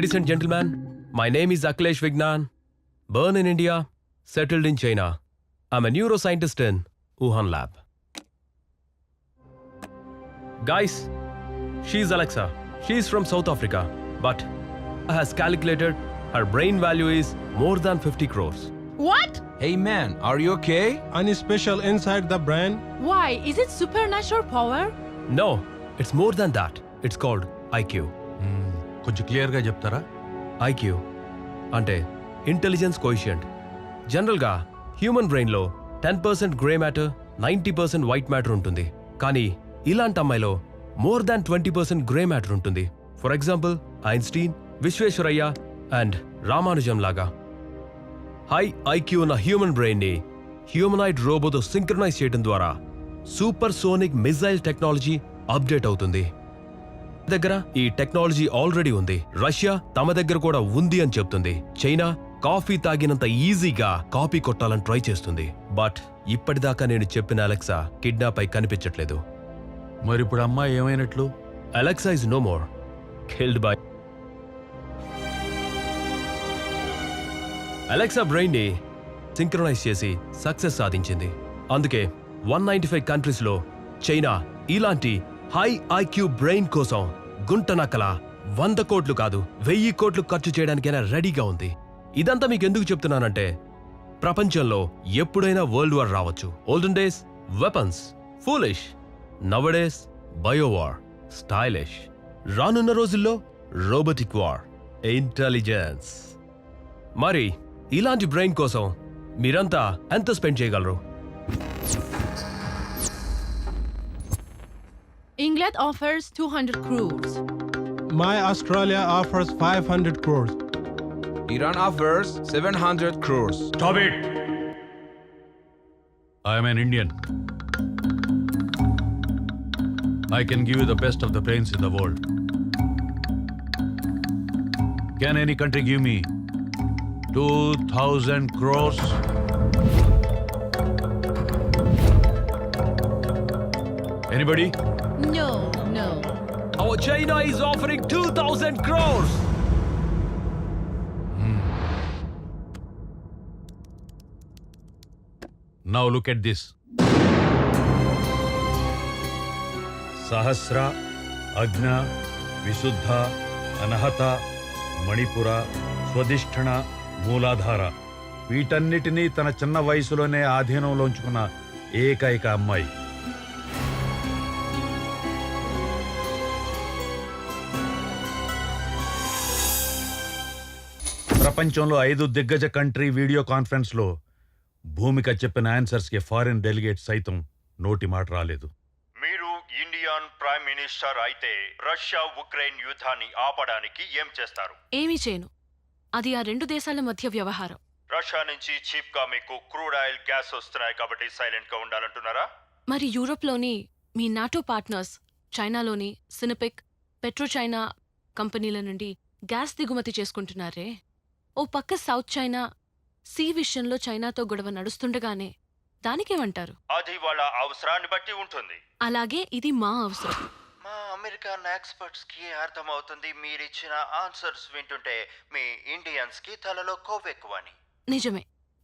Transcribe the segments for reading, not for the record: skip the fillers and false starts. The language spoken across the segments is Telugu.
Ladies and gentlemen, my name is Akhilesh Vignan. Born in India, settled in China. I'm a neuroscientist in Wuhan lab. Guys, she's Alexa. She's from South Africa, but has calculated her brain value is more than 50 crores. What? Hey man, are you okay? Any special inside the brain? Why? Is it supernatural power? No, it's more than that. It's called IQ. కొంచెం క్లియర్ గా చెప్తారా? IQ అంటే ఇంటెలిజెన్స్ కోఎఫిషియంట్. జనరల్గా హ్యూమన్ బ్రెయిన్లో 10% గ్రే మ్యాటర్, 90% వైట్ మ్యాటర్ ఉంటుంది. కానీ ఇలాంటి అమ్మాయిలో మోర్ దాన్ 20% గ్రే మ్యాటర్ ఉంటుంది. For example Einstein, Visvesvaraya and Ramanujam లాగా. హై ఐక్యూ ఉన్న హ్యూమన్ బ్రెయిన్ని హ్యూమనాయిడ్ రోబోతో సింక్రనైజ్ చేయడం ద్వారా super sonic missile technology update అవుతుంది. దగ్గర ఈ టెక్నాలజీ ఆల్రెడీ ఉంది. రష్యా తమ దగ్గర కూడా ఉంది అని చెప్తుంది. చైనా కాఫీ తాగినంత ఈజీగా కాపీ కొట్టాలని ట్రై చేస్తుంది. బట్ ఇప్పటిదాకా నేను చెప్పిన అలెక్సా కిడ్నాప్ అయి కనిపించట్లేదు. మరి ఇప్పుడు అమ్మాయి ఏమైనట్లు? Alexa is no more, killed by. Alexa brain ని సింక్రనైజ్ చేసి సక్సెస్ సాధించింది. అందుకే 195 కంట్రీస్ లో చైనా ఇలాంటి హై ఐక్యూ బ్రెయిన్ కోసం గుంటనక్కల 100 కోట్లు కాదు 1000 కోట్లు ఖర్చు చేయడానికైనా రెడీగా ఉంది. ఇదంతా మీకు ఎందుకు చెప్తున్నానంటే ప్రపంచంలో ఎప్పుడైనా వరల్డ్ వార్ రావచ్చు. Olden days weapons, foolish. Nowadays biowar, stylish. రానున్న రోజుల్లో రోబోటిక్ వార్, ఇంటెలిజెన్స్. మరి ఇలాంటి బ్రెయిన్ కోసం మీరంతా ఎంత స్పెండ్ చేయగలరు? England offers 200 crores. My Australia offers 500 crores. Iran offers 700 crores. Stop it! I am an Indian. I can give you the best of the brains in the world. Can any country give me 2,000 crores? Anybody? No. Our China is offering 2,000 crores. Now look at this. Sahasra, Agna, Visuddha, Anahata, Manipura, Swadhisthana, Mooladhara. వీటన్నిటినీ తన చిన్న వయసులోనే ఆధీనంలోంచుకున్న ఏకైక అమ్మాయి. ప్రపంచంలో 5 దిగ్గజ కంట్రీ వీడియో కాన్ఫరెన్స్ లో భూమిక చెప్పిన ఆన్సర్స్ కి ఫారిన్ డెలిగేట్ సైతం నోటి మాట రాలేదు. మీరు ఇండియన్ ప్రైమ్ మినిస్టర్ అయితే రష్యా ఉక్రెయిన్ యుద్ధాన్ని ఆపడానికి ఏం చేస్తారు? ఏమీ చేయను. అది ఆ రెండు దేశాల మధ్య వ్యవహారం. రష్యా నుంచి చీప్ గా మీకు క్రూడ్ ఆయిల్, గ్యాస్ వస్తున్నాయి కాబట్టి సైలెంట్ గా ఉండాలంటున్నారా? మరి యూరోప్లోని మీ నాటో పార్ట్నర్స్ చైనాలోని సినపెక్, పెట్రో చైనా కంపెనీల నుండి గ్యాస్ దిగుమతి చేసుకుంటున్నారే. ఓ పక్క సౌత్ చైనా సీ విషయంలో చైనాతో గొడవ నడుస్తుండగానే దానికేమంటారు? అది వాళ్ళ అవసరాన్ని బట్టి ఉంటుంది. అలాగే ఇది మా అవసరం. మా అమెరికన్ ఎక్స్పర్ట్స్ కి అర్థమవుతుంది మీరిచ్చిన ఆన్సర్స్ వింటుంటే మీ ఇండియన్స్ కి తలలో కొవ్వెక్కువని. నిజమే.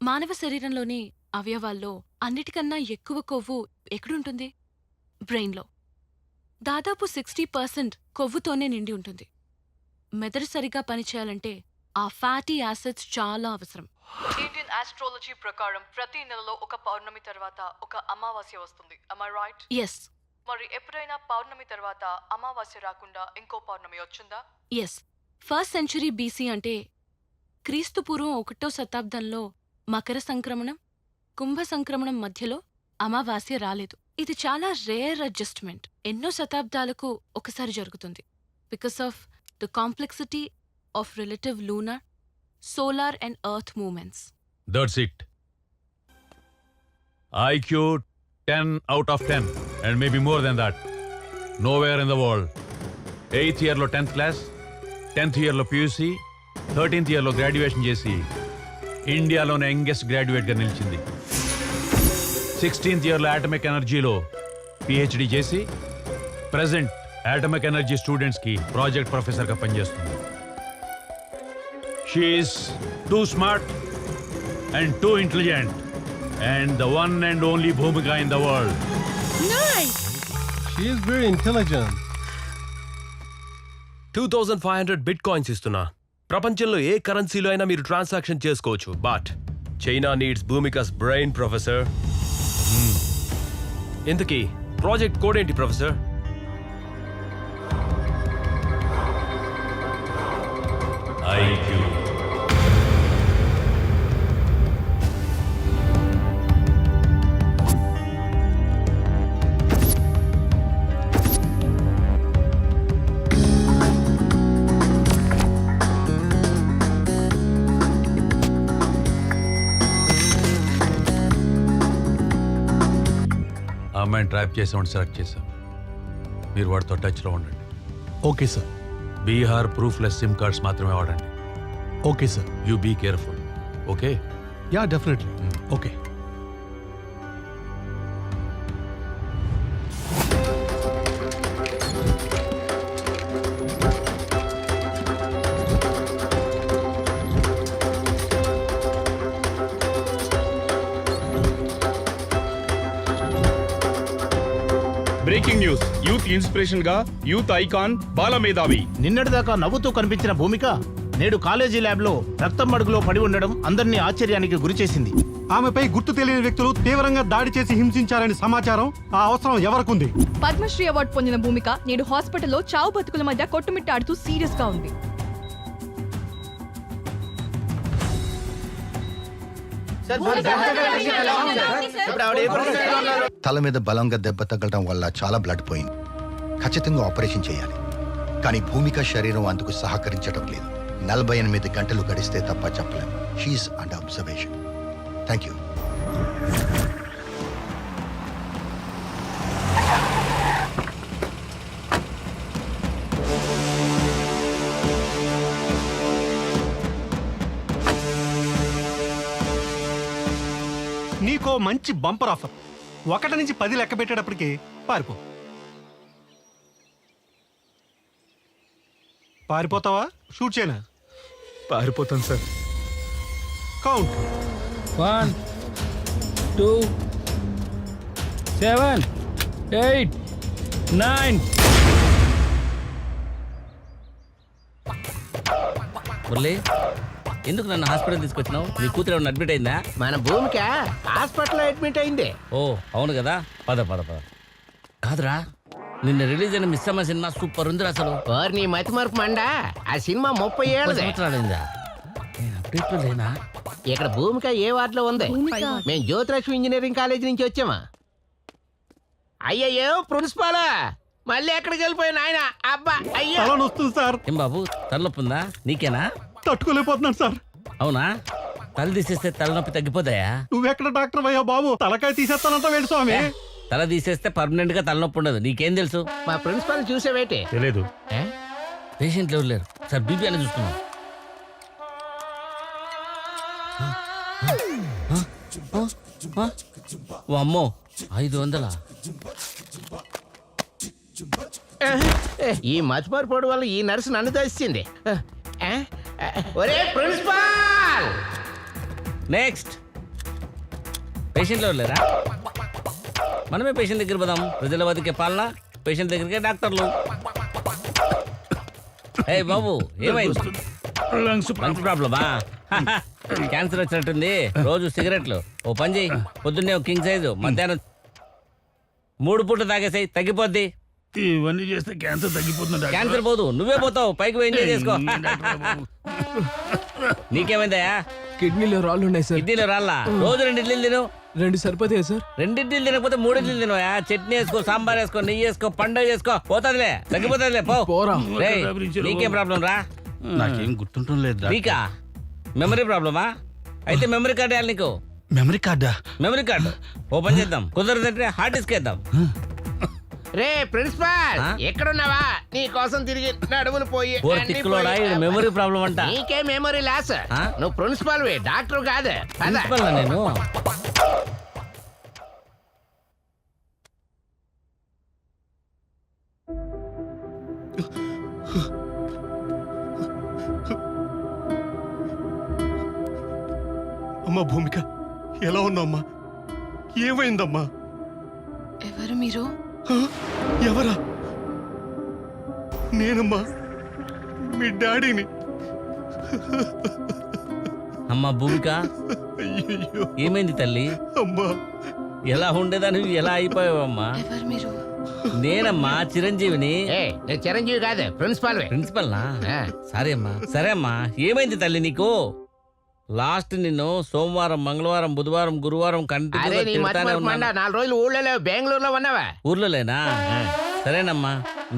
మానవ శరీరంలోని అవయవాల్లో అన్నిటికన్నా ఎక్కువ కొవ్వు ఎక్కడుంటుంది? బ్రెయిన్లో. దాదాపు 60% కొవ్వుతోనే నిండి ఉంటుంది. మెదడు సరిగా పనిచేయాలంటే ఆ ఫ్యాటీ యాసిడ్స్ చాలా అవసరం. ఇండియన్ ఆస్ట్రాలజీ ప్రకారం ప్రతి నెలలో ఒక పౌర్ణమి తర్వాత ఒక అమావాస్య వస్తుంది. Am I right? ఎస్. మరి ఎప్పుడైనా పౌర్ణమి తర్వాత అమావాస్య రాకుండా ఇంకో పౌర్ణమి వచ్చిందా? ఎస్. 1st century BC అంటే క్రీస్తు పూర్వం 1వ శతాబ్దంలో మకర సంక్రమణం, కుంభ సంక్రమణం మధ్యలో అమావాస్య రాలేదు. ఇది చాలా రేర్ అడ్జస్ట్మెంట్. ఎన్నో శతాబ్దాలకు ఒకసారి జరుగుతుంది. Because of the complexity of relative lunar, solar and earth movements. That's it. IQ 10 out of 10 and maybe more than that. Nowhere in the world. 8th year lo 10th class, 10th year lo PUC, 13th year lo graduation చేసి ఇండియాలోనే యంగెస్ట్ గ్రాడ్యుయేట్ గా నిలిచింది. 16th year లో అటామిక్ ఎనర్జీలో PhD చేసి ప్రెజెంట్ అటామిక్ ఎనర్జీ స్టూడెంట్స్ కి ప్రాజెక్ట్ ప్రొఫెసర్ గా పనిచేస్తుంది. She's too smart and too intelligent and the one and only Bhumika in the world. She is very intelligent. 2500 bitcoins ఇస్తున్నా. ప్రపంచంలో ఏ కరెన్సీలో అయినా మీరు ట్రాన్సాక్షన్ చేసుకోవచ్చు. But China needs Bhumika's brain professor. ఇంతకీ ప్రాజెక్ట్ కోడ్ ఏంటి ప్రొఫెసర్? IQ. అమ్మాయిని ట్రాప్ చేసామని సెలెక్ట్ చేశాం. మీరు వాడితో టచ్లో ఉండండి. Okay, sir. Bihar proofless SIM cards మాత్రమే వాడండి. Okay, sir. You be careful. Okay? Yeah, definitely. Okay. Breaking news. Youth inspiration గా యూత్ ఐకాన్ బాలమేధావి నిన్నటిదాకా నవ్వుతూ కనిపించిన భూమిక నేడు కాలేజీ ల్యాబ్ లో రక్తం మడుగులో పడి ఉండడం అందరినీ ఆశ్చర్యానికి గురిచేసింది. ఆమెపై గుర్తు తెలియని వ్యక్తులు తీవ్రంగా దాడి చేసి హింసించారని సమాచారం. ఆ అవసరం ఎవరికుంది? పద్మశ్రీ అవార్డు పొందిన భూమిక నేడు హాస్పిటల్లో చావు బతుకుల మధ్య కొట్టుమిట్టాడుతూ సీరియస్ గా ఉంది. తల మీద బలంగా దెబ్బ తగ్గడం వల్ల చాలా బ్లడ్ పోయింది. ఖచ్చితంగా ఆపరేషన్ చేయాలి. కానీ భూమిక శరీరం అందుకు సహకరించడం లేదు. 48 గంటలు గడిస్తే తప్ప చెప్పలేం. She's under observation. Thank you. నీకో మంచి బంపర్ ఆఫర్. 1 నుంచి 10 లెక్క పెట్టేటప్పటికి పారిపో. పారిపోతావా? షూట్ చేయనా? పారిపోతాను సార్. కౌంట్. 1 2 7 8 9. మురళి, ఎందుకు నన్ను హాస్పిటల్ తీసుకొచ్చినావు? నీ కూతురు ఏమన్నా అడ్మిట్ అయిందా? మన భూమిక హాస్పిటల్ అడ్మిట్ అయింది. ఓ అవును కదా. పద పద పద. కాదురా, నిన్న రిలీజ్ అయిన మిస్ అమ్మ సినిమా సూపర్ ఉంది అసలు. నీ మతి మరపు మండా. ఆ సినిమా 30 ఏళ్ళ సంవత్సరాలైందా? నేను అప్డేట్లో లేనా? ఇక్కడ భూమిక ఏ వార్డులో ఉంది? మేము జ్యోతిలక్ష్మి ఇంజనీరింగ్ కాలేజ్ నుంచి వచ్చామా. అయ్యయ్యో ప్రిన్సిపాలా, మళ్ళీ ఎక్కడికి వెళ్ళిపోయిన ఆయన? అబ్బా అయ్యా వస్తుంది సార్. ఏం బాబు, తలనొప్పి ఉందా? నీకేనా? తట్టుకోలేకపోతున్నాను సార్. అవునా? తల తీసేస్తే తలనొప్పి తగ్గిపోతాయా? నువ్వెక్కడ డాక్టర్ అయ్యా బాబు? తలకాయ తీసేస్తానంట వేడు స్వామి. తల తీసేస్తే పర్మనెంట్ గా తలనొప్పి ఉండదు. నీకేం తెలుసు? మా ప్రిన్సిపాల్ చూసావేటి? తెలియదు. పేషెంట్లు ఎవరు లేరు సార్. బీపీ అని చూసుకున్నాం. ఓ అమ్మో, 500. ఈ మతిమరుపోడు వల్ల ఈ నర్సు నన్ను దోచింది. ఒరే ప్రిన్సిపాల్. నెక్స్ట్ పేషెంట్లు ఎవరు లేరా? మనమే పేషెంట్ దగ్గర పోదాం. ప్రజల బతికే పాలన, పేషెంట్ దగ్గరికే డాక్టర్లు. ఏ బాబు, ఏమైంది? లంగ్స్ ప్రాబ్లమా? క్యాన్సర్ వచ్చినట్టుంది. రోజు సిగరెట్లు. ఓ పని చేయి, పొద్దున్నే ఒక కింగ్ సైజు, మధ్యాహ్నం 3 పూటలు తాగేసాయి, తగ్గిపోద్ది. ఇవన్నీ చేస్తే క్యాన్సర్ తగ్గిపోతుంది. క్యాన్సర్ పోదు, నువ్వే పోతావు. పైకి పోయి ఎంజాయ్ చేసుకో. నీకేమైందయా? కిడ్నీలో రాళ్ళు ఉన్నాయి సార్. కిడ్నీలో రాళ్ళా? రోజు 2 ఇడ్లీలు తిను. 2 సరిపోతాయి సార్. 2 ఇడ్లీలు తినకపోతే 3 ఇడ్లీలు తినవా? చట్నీ వేసుకో, సాంబార్ వేసుకో, నెయ్యి వేసుకో, పండుగ చేసుకో. పోతుందిలే, తగ్గిపోతుందిలే. పోరా. రేయ్, నీకేం ప్రాబ్లం రా? నాకేం గుర్తుంటం లేదు. నీకా మెమరీ ప్రాబ్లమా? అయితే మెమరీ కార్డు వేయాలి నీకు. మెమరీ కార్డా? మెమరీ కార్డు ఓపెన్ చేద్దాం. కుదరదంటే హార్డ్ డిస్క్ వేద్దాం. రే ప్రిన్సిపాల్, ఎక్కడున్నావా? నీ కోసం తిరిగి నడుములు పోయి మెమరీ ప్రాబ్లం అంట. నీకే మెమరీ లాస్. నువ్వు ప్రిన్సిపాల్ వే, డాక్టర్ కాదు. ప్రిన్సిపల్ నేను. అమ్మా భూమిక, ఎలా ఉన్నావమ్మా? ఏమైందమ్మా? ఎవరు మీరు? హ? ఎవరా? నేనమ్మా, మీ డాడీని. అమ్మా భూమిక, అయ్యయ్యో ఏమైంది తల్లి? అమ్మా. ఎలా ఉండేదాన్ని ఎలా అయిపోయావమ్మా? ఎవరు మీరు? నేనమ్మా చిరంజీవిని. నేను చిరంజీవి కాదు, ప్రిన్సిపాల్. ప్రిన్సిపల్ నా? సరే అమ్మా, సరే అమ్మా. ఏమైంది తల్లి నీకు? లాస్ట్ నిన్ను సోమవారం, మంగళవారం, బుధవారం, గురువారం నాలుగు రోజులు ఊళ్ళో బెంగళూరులో ఉన్నావా? ఊర్లోలేనా? సరేనమ్మా,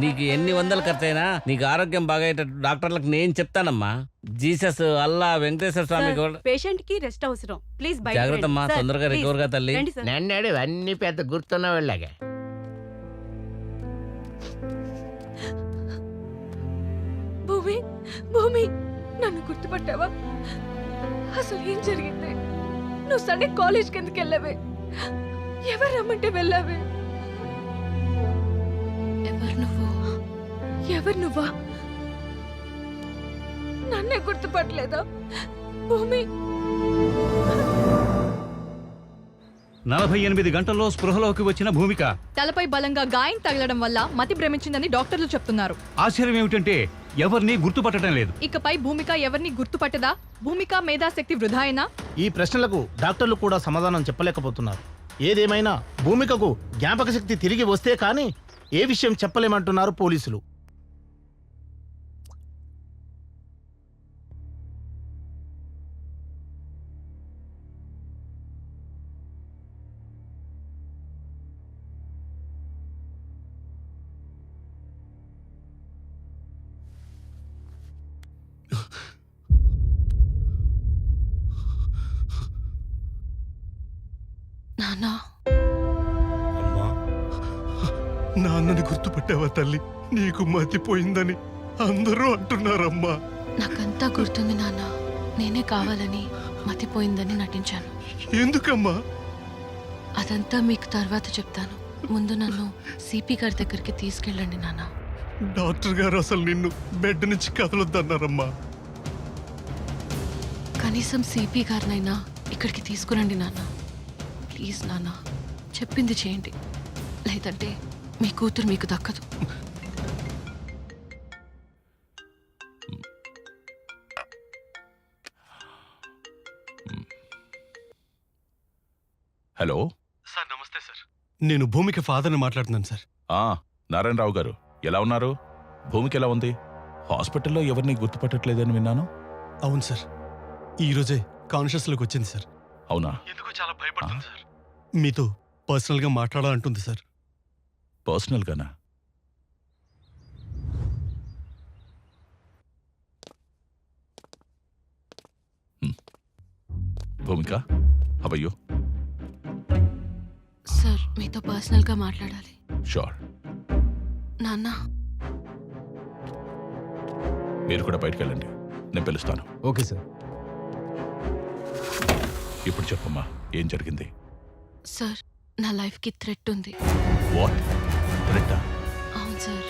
నీకు ఎన్ని వందలు ఖర్చయినా నీకు ఆరోగ్యం బాగయ్యేటట్టు డాక్టర్లకు నేను చెప్తానమ్మా. జీసస్, అల్లా, వెంకటేశ్వర స్వామి కూడా. పేషెంట్ కి రెస్ట్ అవసరం. ప్లీజ్ జాగ్రత్త అమ్మా, తొందరగా రికవర్ గా తల్లి. నన్నాడు అన్ని పెద్ద గుర్తున్న వాళ్ళగా. భూమి, భూమి, నన్ను గుర్తుపట్టావా? అసలు ఏం జరిగింది? నువ్వు సండే కాలేజ్కి ఎందుకు వెళ్ళావే? ఎవరు రమ్మంటే వెళ్ళావే? ఎవరు నువ్వు? ఎవరు నువ్వా? నన్నే గుర్తుపట్టలేదా? భూమి, 48 గంటల్లో స్పృహలోకి వచ్చిన భూమిక. తలపై బలంగా గాయం తగలడం వల్ల మతి భ్రమించిందని డాక్టర్లు చెప్తున్నారు. ఆశ్చర్యం ఏమిటంటే ఎవరిని గుర్తుపట్టడం లేదు. ఇకపై భూమిక ఎవరిని గుర్తుపట్టదా? భూమిక మేధాశక్తి వృధాయినా? ఈ ప్రశ్నలకు డాక్టర్లు కూడా సమాధానం చెప్పలేకపోతున్నారు. ఏదేమైనా భూమికకు జ్ఞాపక శక్తి తిరిగి వస్తే కానీ ఏ విషయం చెప్పలేమంటున్నారు పోలీసులు. నాన్నా, నాన్నని గుర్తుపట్టావా తల్లి? నీకు మతిపోయిందని అందరూ అంటున్నారమ్మా. నాకంతా గుర్తుంది నాన్న. నేనే కావాలని మతిపోయిందని నటించాను. ఎందుకమ్మా? అదంతా మీకు తర్వాత చెప్తాను. ముందు నన్ను సిపి గారి దగ్గరికి తీసుకెళ్ళండి నాన్న. డాక్టర్ గారు అసలు నిన్ను బెడ్ నుంచి కదలొద్దన్నారమ్మా. కనీసం సిపి గారినైనా ఇక్కడికి తీసుకురండి నాన్న. ప్లీజ్ నాన్న, చెప్పింది చేయండి. లేదంటే మీ కూతురు మీకు దక్కదు. హలో సార్ నమస్తే సార్. నేను భూమిక ఫాదర్ని మాట్లాడుతున్నాను సార్. నారాయణరావు గారు ఎలా ఉన్నారు? భూమికి ఎలా ఉంది? హాస్పిటల్లో ఎవరిని గుర్తుపట్టట్లేదని విన్నాను. అవును సార్, ఈ రోజే కాన్షియస్లోకి వచ్చింది సార్. అవునా? ఎందుకో చాలా భయపడుతుంది సార్. మీతో పర్సనల్గా మాట్లాడాలంటుంది సార్. పర్సనల్గానా? భూమిక, హవయ్యో? సార్, మీతో పర్సనల్గా మాట్లాడాలి. షూర్. నాన్న, మీరు కూడా బయటకు వెళ్ళండి, నేను పిలుస్తాను. Okay sir. ఇప్పుడు చెప్పమ్మా, ఏం జరిగింది? సార్, నా లైఫ్కి థ్రెట్ ఉంది. వాట్? థ్రెట్టా? అవును సార్.